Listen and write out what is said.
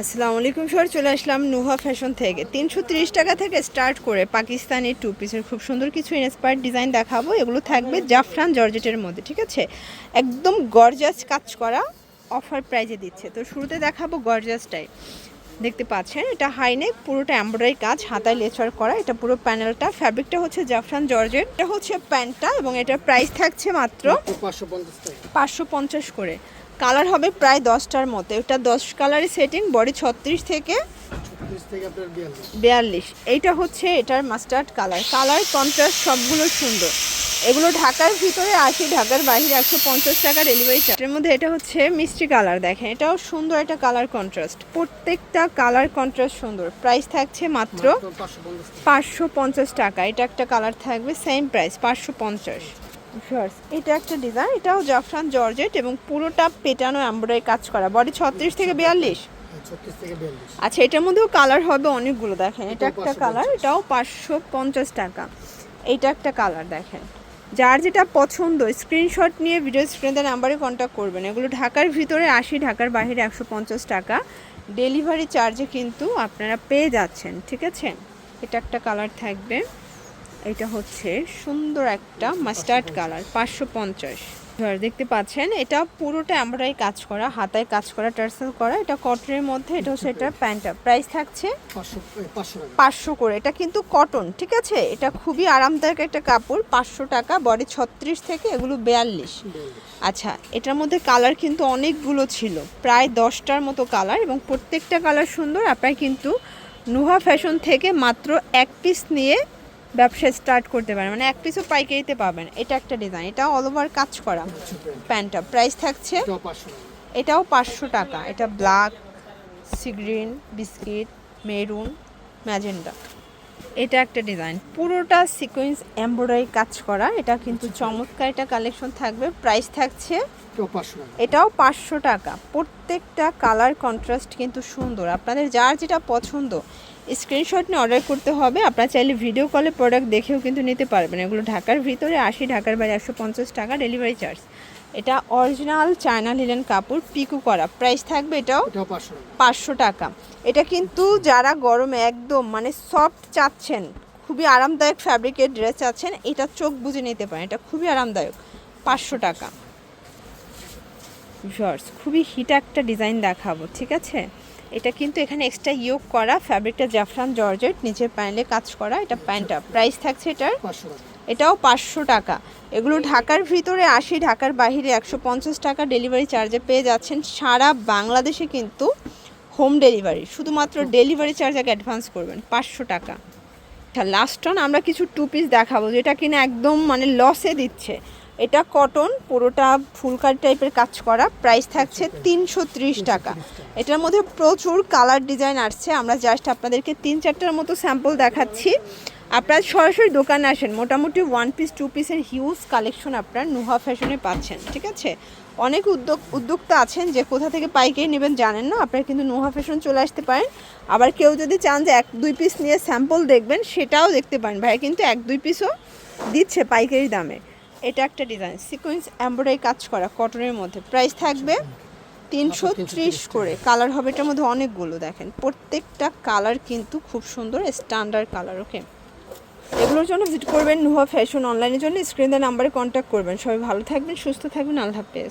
আসসালামু আলাইকুম স্যার, চলে আসলাম নুহা ফ্যাশন থেকে। 330 টাকা থেকে স্টার্ট করে পাকিস্তানি টু পিসের খুব সুন্দর কিছু ইন্সপায়ার্ড ডিজাইন দেখাবো। এগুলো থাকবে জাফরান জর্জেটের মধ্যে, ঠিক আছে? একদম গর্জাস কাজ করা, অফার প্রাইজে দিচ্ছে। তো শুরুতে দেখাবো গর্জাসটাই। দেখতে পাচ্ছেন এটা হাইনেক, পুরোটা এমব্রয়ডারি কাজ, হাতায় লেচার করা। এটা পুরো প্যানেলটা, ফ্যাব্রিকটা হচ্ছে জাফরান জর্জেট। এটা হচ্ছে প্যান্টটা এবং এটার প্রাইস থাকছে মাত্র 550 করে। কালার হবে প্রায় 10টার মতো। এটা 10 কালারের সেটিং, বডি 36 থেকে 42। এইটা হচ্ছে এটার মাস্টার্ড কালার। কালার কন্ট্রাস্ট সবগুলো সুন্দর। এগুলো ঢাকার ভিতরে 80, ঢাকার বাইরে 150 টাকা ডেলিভারি চার্জ। এর মধ্যে এটা হচ্ছে মিষ্টি কালার, দেখেন এটাও সুন্দর একটা কালার কন্ট্রাস্ট। প্রত্যেকটা কালার কন্ট্রাস্ট সুন্দর। প্রাইস থাকছে মাত্র 550 টাকা। এটা একটা কালার থাকবে, সেম প্রাইস 550। এটা একটা ডিজাইন, এটাও জাফরান জর্জেট এবং পুরোটা পেটানো এমব্রয়ডারি কাজ করা। বডি 36 থেকে 42। আচ্ছা, এটার মধ্যেও কালার হবে অনেকগুলো। দেখেন এটা একটা কালার, এটাও 550 টাকা। এইটা একটা কালার, দেখেন যার যেটা পছন্দ স্ক্রিনশট নিয়ে ভিডিও স্ক্রিনের নাম্বারে কন্ট্যাক্ট করবেন। এগুলো ঢাকার ভিতরে 80, ঢাকার বাইরে 150 টাকা ডেলিভারি চার্জে কিন্তু আপনারা পেয়ে যাচ্ছেন, ঠিক আছে? এটা একটা কালার থাকবে, এটা হচ্ছে সুন্দর একটা মাস্টার্ড কালার, 550। দেখতে পাচ্ছেন এটা পুরোটা এমব্রয়ডারি কাজ করা, হাতায় কাজ করা, টার্সেল করা। এটা কটনের মধ্যে। এটা হচ্ছে এটা প্যান্টটা, প্রাইস থাকছে 500 করে। এটা কিন্তু কটন, ঠিক আছে? এটা খুবই আরামদায়ক একটা কাপড়, 500 টাকা। বডি 36 থেকে এগুলো 42। আচ্ছা, এটার মধ্যে কালার কিন্তু অনেকগুলো ছিল, প্রায় 10টার মতো কালার এবং প্রত্যেকটা কালার সুন্দর। আপনারা কিন্তু নুহা ফ্যাশন থেকে মাত্র এক পিস নিয়ে ব্যবসা স্টার্ট করতে পারেন, মানে এক পিসও পাইকারিতে পাবেন। এটা একটা ডিজাইন, এটা অল ওভার কাজ করা প্যান্টটা, প্রাইস থাকছে এটাও 500 টাকা। এটা black, sea green, biscuit, maroon, magenta. এটা একটা ডিজাইন, পুরোটা সিকোয়েন্স এমব্রয়ডারি কাজ করা। এটা কিন্তু চমৎকার একটা কালেকশন থাকবে, প্রাইস থাকছে এটাও 500 টাকা। প্রত্যেকটা কালার কন্ট্রাস্ট কিন্তু সুন্দর। আপনাদের যার যেটা পছন্দ স্ক্রিনশট নিয়ে অর্ডার করতে হবে। আপনারা চাইলে ভিডিও কলে প্রোডাক্ট দেখেও কিন্তু নিতে পারবেন। এগুলো ঢাকার ভিতরে 80, ঢাকার বাইরে 150 টাকা ডেলিভারি চার্জ। এটা অরিজিনাল চায়না লিনেন কাপড়, পিকো করা। প্রাইস থাকবে এটাও 500 টাকা। এটা কিন্তু যারা গরমে একদম মানে সফট চাচ্ছেন, খুবই আরামদায়ক ফ্যাব্রিকের ড্রেস চাচ্ছেন, এটা চোখ বুজে নিতে পারেন। এটা খুবই আরামদায়ক, 500 টাকা। খুবই হিট একটা ডিজাইন দেখাবো, ঠিক আছে? এটা কিন্তু এখানে এক্সট্রা ইয়োক করা, ফ্যাব্রিকটা জাফরান জর্জেট, নিচের প্যানেলে কাজ করা। এটা প্যান্টটা, প্রাইস থাকছে এটাও 500 টাকা। এগুলো ঢাকার ভিতরে 80, ঢাকার বাইরে 150 টাকা ডেলিভারি চার্জে পেয়ে যাচ্ছেন। সারা বাংলাদেশে কিন্তু হোম ডেলিভারি, শুধুমাত্র ডেলিভারি চার্জ আগে অ্যাডভান্স করবেন, 500 টাকা। লাস্ট অন আমরা কিছু টু পিস দেখাবো যেটা কিনা একদম মানে লসে দিচ্ছে। এটা কটন, পুরোটা ফুলকারি টাইপের কাজ করা, প্রাইস থাকছে 330 টাকা। এটার মধ্যে প্রচুর কালার ডিজাইন আসছে, আমরা জাস্ট আপনাদেরকে 3-4টার মতো স্যাম্পল দেখাচ্ছি। আপনারা সরাসরি দোকানে আসেন, মোটামুটি 1 পিস 2 পিসের হিউজ কালেকশন আপনারা নুহা ফ্যাশনে পাচ্ছেন, ঠিক আছে? অনেক উদ্যোক্তা আছেন যে কোথা থেকে পাইকারি নেবেন জানেন না, আপনারা কিন্তু নুহা ফ্যাশন চলে আসতে পারেন। আবার কেউ যদি চান যে 1-2 পিস নিয়ে স্যাম্পল দেখবেন, সেটাও দেখতে পারেন। ভাই কিন্তু 1-2 পিসও দিচ্ছে পাইকারি দামে। এটা একটা ডিজাইন, সিকোয়েন্স এমব্রয়ডারি কাজ করা, কটনের মধ্যে, প্রাইস থাকবে 330 করে। কালার হবে এটার মধ্যে অনেকগুলো, দেখেন প্রত্যেকটা কালার কিন্তু খুব সুন্দর স্ট্যান্ডার্ড কালার। ওকে, এগুলোর জন্য ভিজিট করবেন নুহা ফ্যাশন। অনলাইনের জন্য স্ক্রিনের নাম্বারে কন্ট্যাক্ট করবেন। সবাই ভালো থাকবেন, সুস্থ থাকবেন, আল্লাহ হাফেজ।